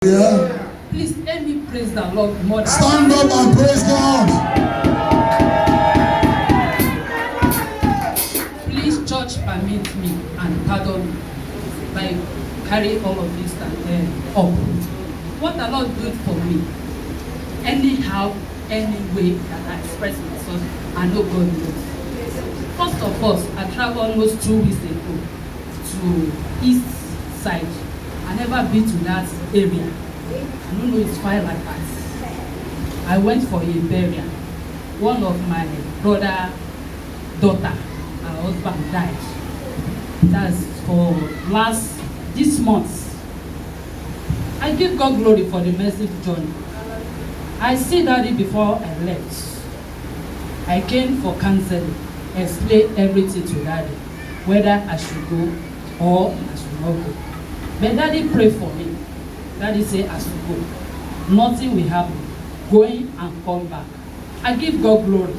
Yeah. Please let me praise the Lord more. Stand up and praise God. Please, church, permit me and pardon me by carrying all of this up. What the Lord did for me, anyhow, any way that I express myself, I know God knows. First of all, I traveled almost 2 weeks ago to East Side. I never been to that area. I don't know, it's quite like that. I went for a burial. One of my daughter, her husband died. That's for this month. I give God glory for the message journey. I see Daddy before I left. I came for counseling, explain everything to Daddy, whether I should go or I should not go. But Daddy prayed for me. Daddy say I should go. Nothing will happen. Going and come back. I give God glory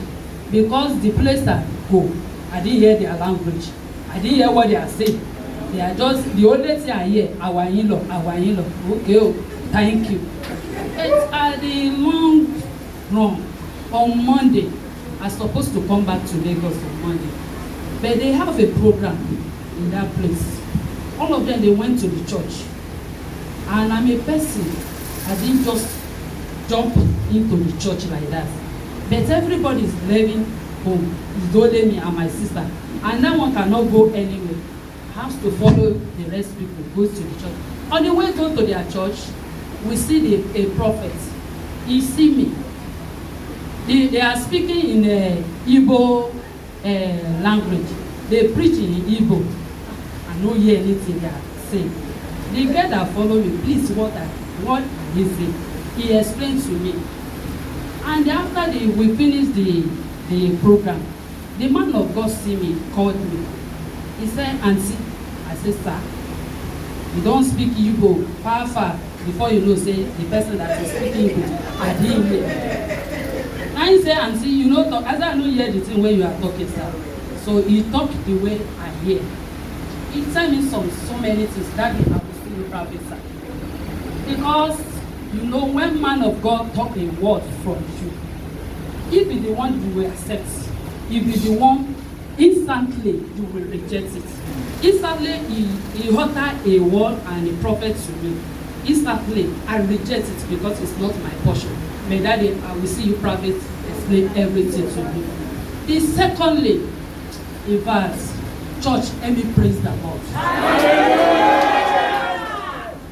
because the place I go, I didn't hear their language. I didn't hear what they are saying. They are just, the only thing I hear, our in-law. Okay, oh, thank you. It's at the long run. On Monday, I'm supposed to come back to Lagos on Monday. But they have a program in that place. All of them, they went to the church. And I'm a person, I didn't just jump into the church like that. But everybody is leaving home. It's only me and my sister. And that one cannot go anywhere. Has to follow the rest people, goes to the church. On the way to their church, we see a prophet. He see me. They are speaking in Igbo language. They preach in Igbo. I don't hear anything they are saying. The guy that followed me, please, what are they saying? He explained to me. And after we finished the program, the man of God see me, called me. He said, Auntie, I said, sir, you don't speak Igbo, far. Before you know, say, the person that is speaking Igbo, I didn't hear. Now he said, Auntie, you know, talk, as I know hear the thing when you are talking, sir. So he talk the way I hear. He tell me so many things that I will still prophesy. Because, you know, when man of God talk a word from you, if it's the one you will accept, if it's the one, instantly you will reject it. Instantly, he uttered a word and a prophet to me. Instantly, I reject it because it's not my portion. May Daddy, I will see you prophet explain everything to me. The secondly, in verse, church, let me praise the Lord.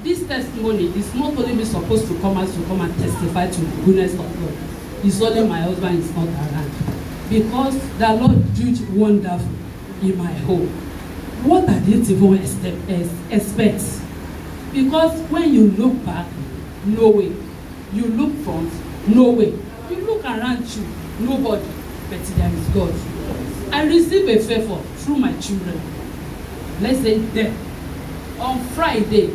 This testimony is not only me supposed to come and testify to the goodness of God. It's only my husband is not around. Because the Lord did wonderful in my home. What I didn't even expect. Because when you look back, no way. You look front, no way. You look around you, nobody. But there is God. I receive a favor through my children. Let's say them. On Friday,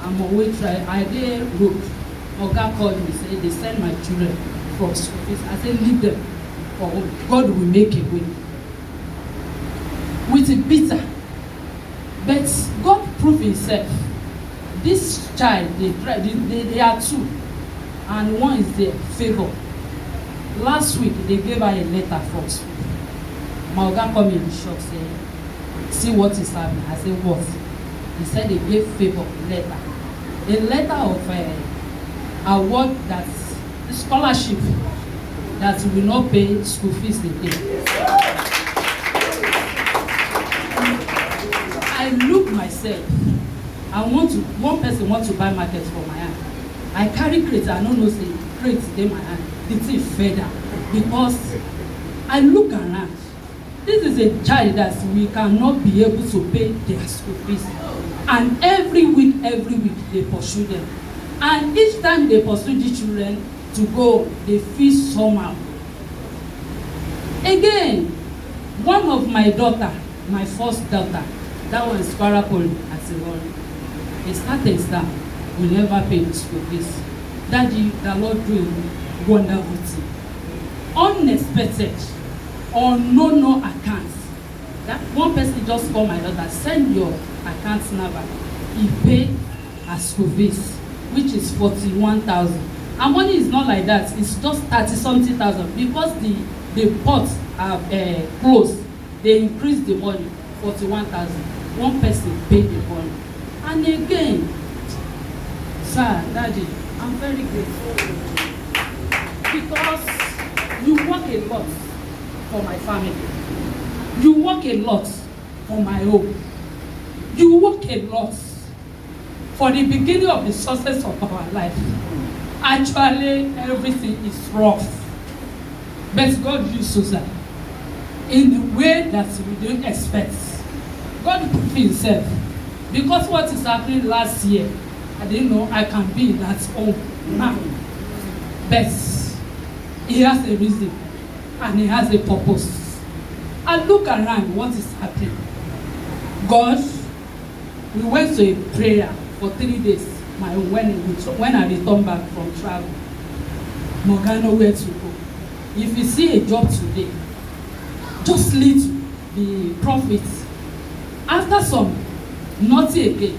I'm on way try. I did road. Oga called me, said they send my children from school fees. I said leave them. For God will make a way. With a bitter. But God proved himself. This child, they are two. And one is their favor. Last week, they gave her a letter from school. My oga come in the shop say, see what is happening. I said, what? He said they gave favor letter. A letter of award that scholarship that will not pay school fees again. I look myself. One person wants to buy market for my hand. I carry crate, I don't know say crate in my hand. The thing fell down because I look around. This is a child that we cannot be able to pay their school fees. And every week, they pursue them. And each time they pursue the children to go, they feel somehow. Again, one of my daughter, my first daughter, that one is Squarapoli at Sivori. They started exam, we never pay the school fees. Daddy, the Lord doing wonderful thing. Unexpected. On no accounts. That one person just called my daughter, send your account number. He paid her school fees. which is 41,000. And money is not like that, it's just 30-something thousand because the pots have closed. They increased the money 41,000. One person paid the money. And again, sir, daddy, I'm very grateful because you work a lot for my family. You work a lot for my home. You work a lot for the beginning of the success of our life. Actually, everything is rough. But God used Susan in the way that we didn't expect. God proved himself. Because what is happening last year, I didn't know I can be in that home now. But he has a reason and he has a purpose. And look around what is happening. God, we went to a prayer for 3 days when I returned back from travel. Morgana, where to go? If you see a job today, just lead the profits. After some, nothing again.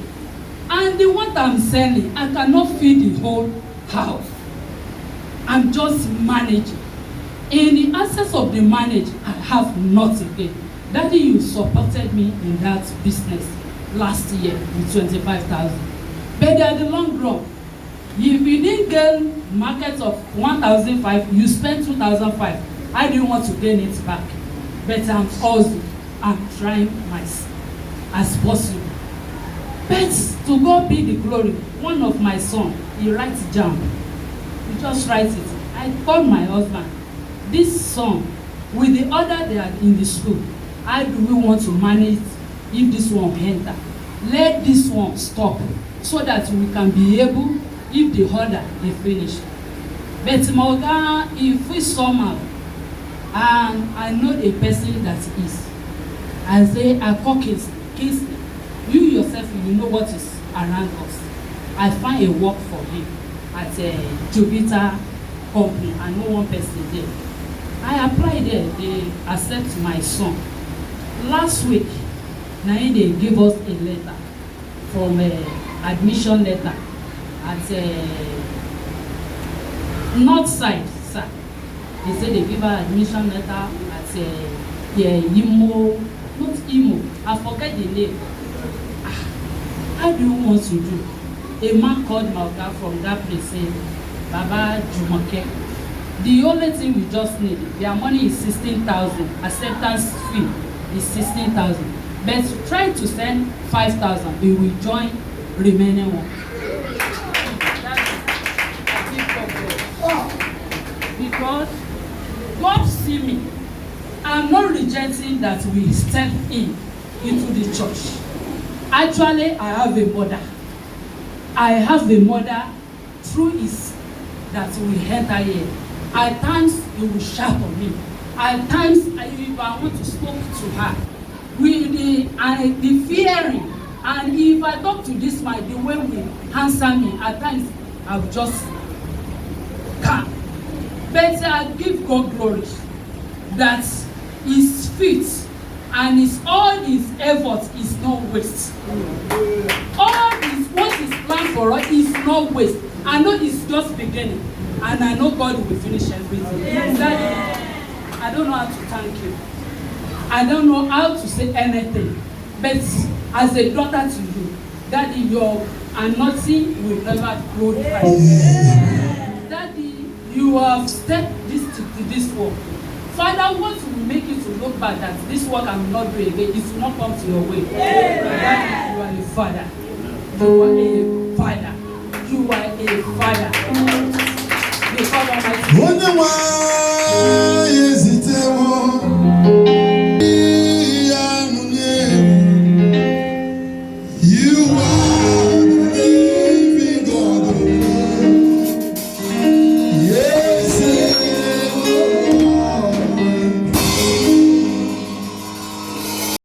And the one I'm selling, I cannot feed the whole house. I'm just managing. In the access of the manage, I have nothing again. Daddy, you supported me in that business last year with 25,000. But at the long run, if you didn't gain market of 1,500, you spent 2,500. I didn't want to gain it back. But I'm also, I'm trying myself as possible. But to God be the glory. One of my sons, he writes jam. He just writes it. I called my husband. This song, with the other they are in the school, how do we want to manage if this one enter? Let this one stop so that we can be able, if the other they finish. But Morgan, if we somehow, and I know a person that is, I say, I call case, you yourself, you know what is around us. I find a work for him at a Jupiter company. I know one person there. I applied there, they accept my son. Last week, now they give us a letter from admission letter at north side, sir. They say they give her admission letter at Imo, not Imo, I forget the name. How do you want to do? A man called Malga from that place saying, Baba Jumoke, the only thing we just need, their money is 16,000, acceptance fee is 16,000. But try to send 5,000, we will join remaining one. Because God see me. I'm not rejecting that we step into the church. Actually, I have a mother. I have a mother through his that we enter here. At times, he will shout on me. At times, if I want to speak to her, with the fearing, and if I talk to this man, the way we answer me, at times, I will just come. But I give God glory that his feet and all his efforts is not waste. All his what is planned for us is not waste. I know it's just beginning, and I know God will finish everything. Yes. Daddy, I don't know how to thank you. I don't know how to say anything. But as a daughter to you, Daddy, your anointing will never glorify you. Daddy, you have stepped to this work. Father, what will make you to look back that this work I will not do again, it will not come to your way. Daddy, you are a father. You are a father. You are a father. You are Almighty.